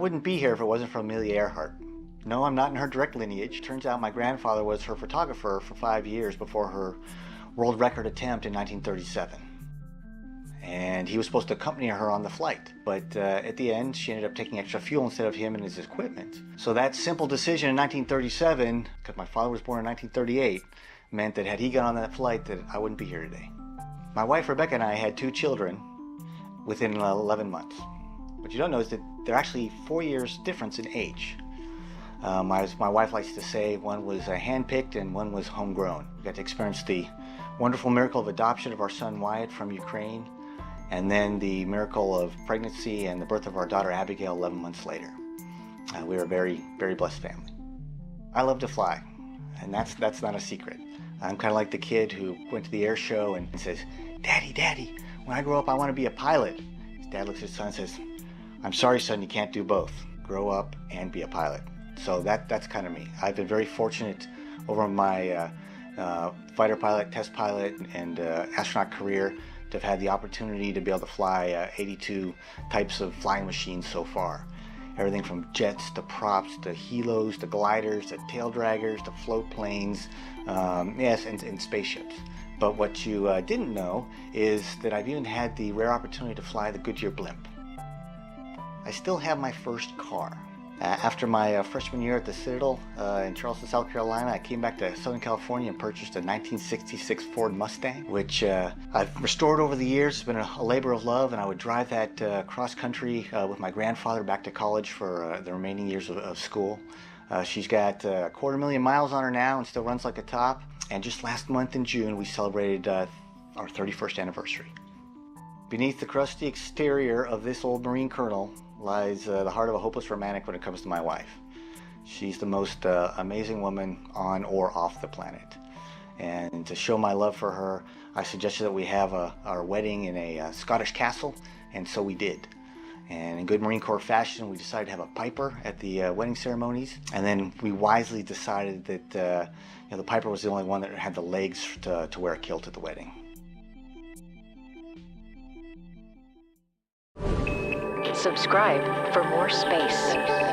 wouldn't be here if it wasn't for Amelia Earhart. No, I'm not in her direct lineage. Turns out my grandfather was her photographer for 5 years before her world record attempt in 1937. And he was supposed to accompany her on the flight. But at the end, she ended up taking extra fuel instead of him and his equipment. So that simple decision in 1937, because my father was born in 1938, meant that had he gone on that flight, that I wouldn't be here today. My wife Rebecca and I had 2 children within 11 months. What you don't know is that they're actually 4 years difference in age. As my wife likes to say, one was hand-picked and one was homegrown. We got to experience the wonderful miracle of adoption of our son Wyatt from Ukraine, and then the miracle of pregnancy and the birth of our daughter Abigail 11 months later. We were a very, very blessed family. I love to fly, and that's not a secret. I'm kind of like the kid who went to the air show and says, "Daddy, Daddy, when I grow up I want to be a pilot." His dad looks at his son and says, "I'm sorry, son, you can't do both. Grow up and be a pilot." So that's kind of me. I've been very fortunate over my fighter pilot, test pilot, and astronaut career to have had the opportunity to be able to fly 82 types of flying machines so far. Everything from jets to props to helos to gliders to tail draggers to float planes, yes, and spaceships. But what you didn't know is that I've even had the rare opportunity to fly the Goodyear blimp. I still have my first car. After my freshman year at the Citadel in Charleston, South Carolina, I came back to Southern California and purchased a 1966 Ford Mustang, which I've restored over the years. It's been a labor of love, and I would drive that cross-country with my grandfather back to college for the remaining years of school. She's got 250,000 miles on her now and still runs like a top. And just last month in June, we celebrated our 31st anniversary. Beneath the crusty exterior of this old Marine colonel lies the heart of a hopeless romantic when it comes to my wife. She's the most amazing woman on or off the planet. And to show my love for her, I suggested that we have our wedding in a Scottish castle, and so we did. And in good Marine Corps fashion, we decided to have a piper at the wedding ceremonies. And then we wisely decided that the piper was the only one that had the legs to wear a kilt at the wedding. Subscribe for more space.